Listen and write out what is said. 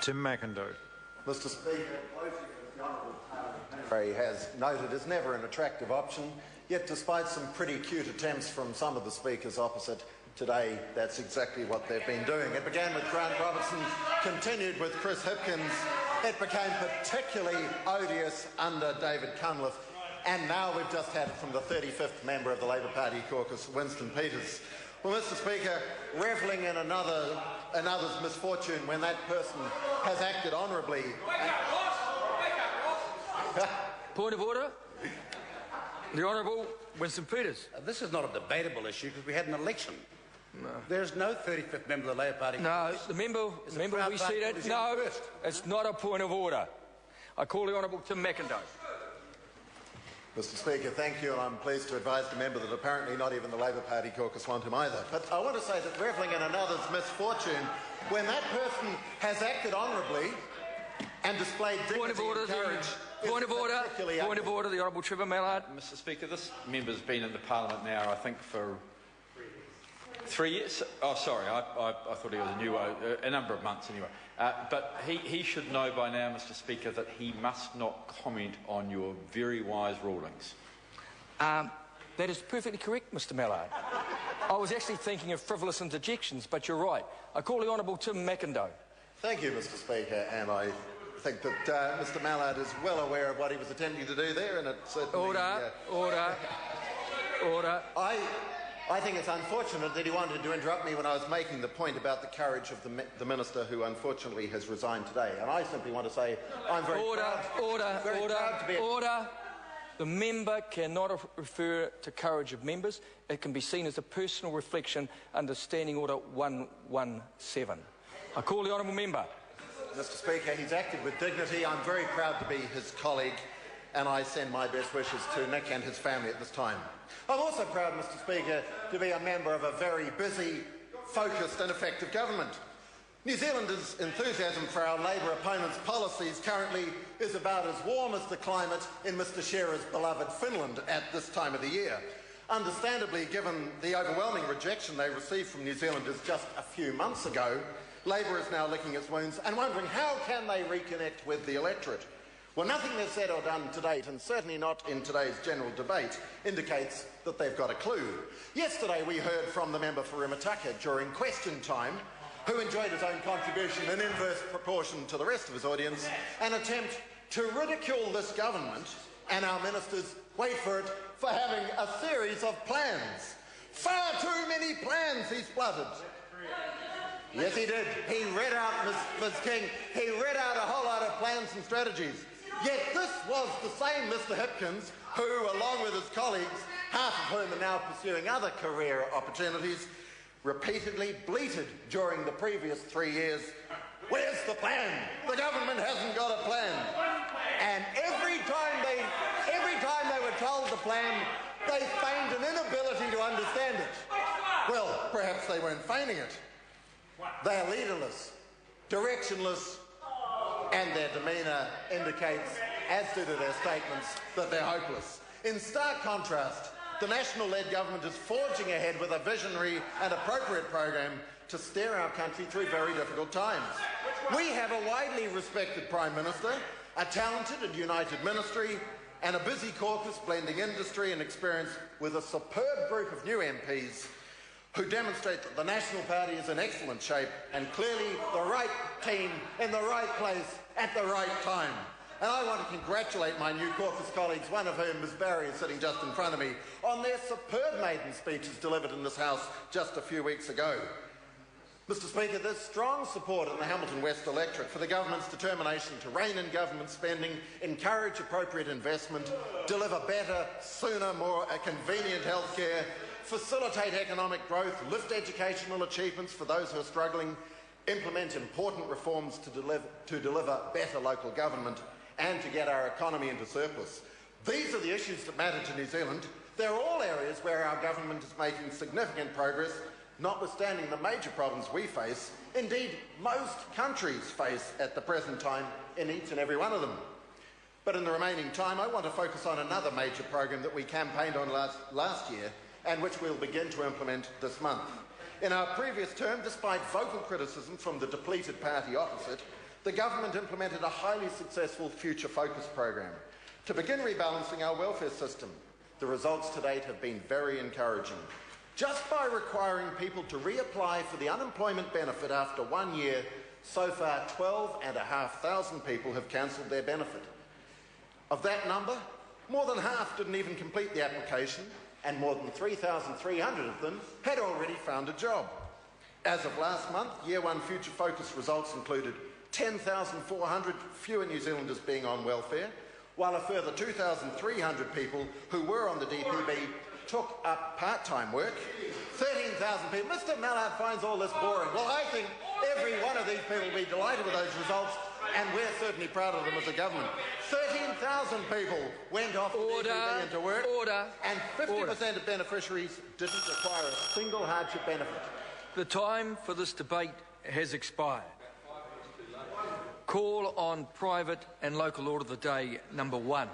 Tim McIndoe. Mr. Speaker, Harry has noted is never an attractive option, yet despite some pretty cute attempts from some of the speakers opposite today, that's exactly what they've been doing. It began with Grant Robertson, continued with Chris Hipkins, it became particularly odious under David Cunliffe, and now we've just had it from the 35th member of the Labour Party caucus, Winston Peters. Well, Mr. Speaker, revelling in another's misfortune when that person has acted honourably. Point of order. The Honourable Winston Peters. This is not a debatable issue because we had an election. No. There's no 35th member of the Labour Party. No, the member we seated. No, it's not a point of order. I call the Honourable Tim McIndoe. Mr. Speaker, thank you, and I'm pleased to advise the member that apparently not even the Labour Party caucus want him either. But I want to say that revelling in another's misfortune, when that person has acted honourably and displayed dignity and courage... Point of order, the Honourable Trevor Mallard. Mr. Speaker, this member's been in the Parliament now, I think, for 3 years. Oh, sorry, I thought he was a new a number of months anyway. But he should know by now, Mr. Speaker, that he must not comment on your very wise rulings. That is perfectly correct, Mr. Mallard. I was actually thinking of frivolous interjections, but you're right. I call the Honourable Tim McIndoe. Thank you, Mr. Speaker, and I think that Mr. Mallard is well aware of what he was attempting to do there, and it certainly... Order. I think it's unfortunate that he wanted to interrupt me when I was making the point about the courage of the Minister who unfortunately has resigned today. And I simply want to say I'm very proud to be... Order. The member cannot refer to courage of members. It can be seen as a personal reflection under Standing Order 117. I call the Honourable Member. Mr. Speaker, he's acted with dignity. I'm very proud to be his colleague, and I send my best wishes to Nick and his family at this time. I'm also proud, Mr. Speaker, to be a member of a very busy, focused and effective government. New Zealanders' enthusiasm for our Labour opponents' policies currently is about as warm as the climate in Mr. Shearer's beloved Finland at this time of the year. Understandably, given the overwhelming rejection they received from New Zealanders just a few months ago, Labour is now licking its wounds and wondering how can they reconnect with the electorate. Well, nothing they've said or done to date, and certainly not in today's general debate, indicates that they've got a clue. Yesterday we heard from the member for Rimutaka during question time, who enjoyed his own contribution in inverse proportion to the rest of his audience, an attempt to ridicule this government and our ministers, wait for it, for having a series of plans. Far too many plans, he spluttered. Yes, he did. He read out, Ms. King, he read out a whole lot of plans and strategies. Yet this was the same Mr. Hipkins who, along with his colleagues, half of whom are now pursuing other career opportunities, repeatedly bleated during the previous 3 years, "Where's the plan? The government hasn't got a plan." And every time they were told the plan, they feigned an inability to understand it. Well, perhaps they weren't feigning it. They are leaderless, directionless, and their demeanour indicates, as do their statements, that they're hopeless. In stark contrast, the National-led government is forging ahead with a visionary and appropriate program to steer our country through very difficult times. We have a widely respected Prime Minister, a talented and united ministry, and a busy caucus blending industry and experience with a superb group of new MPs who demonstrate that the National Party is in excellent shape and clearly the right team in the right place at the right time. And I want to congratulate my new caucus colleagues, one of whom, Ms Barry, is sitting just in front of me, on their superb maiden speeches delivered in this House just a few weeks ago. Mr. Speaker, there's strong support in the Hamilton West electorate for the government's determination to rein in government spending, encourage appropriate investment, deliver better, sooner, more convenient health care, facilitate economic growth, lift educational achievements for those who are struggling, implement important reforms to deliver better local government, and to get our economy into surplus. These are the issues that matter to New Zealand. They're all areas where our government is making significant progress, notwithstanding the major problems we face, indeed most countries face at the present time in each and every one of them. But in the remaining time, I want to focus on another major program that we campaigned on last year and which we'll begin to implement this month. In our previous term, despite vocal criticism from the depleted party opposite, the government implemented a highly successful Future Focus program to begin rebalancing our welfare system. The results to date have been very encouraging. Just by requiring people to reapply for the unemployment benefit after 1 year, so far 12,500 people have cancelled their benefit. Of that number, more than half didn't even complete the application, and more than 3,300 of them had already found a job. As of last month, Year 1 Future Focus results included 10,400 fewer New Zealanders being on welfare, while a further 2,300 people who were on the DPB took up part-time work. 13,000 people. Mr. Mallard finds all this boring. Well, I think every one of these people will be delighted with those results, and we're certainly proud of them as a government. 13,000 people went off the DPB into work, and 50% of beneficiaries didn't require a single hardship benefit. The time for this debate has expired. Call on private and local order of the day number 1.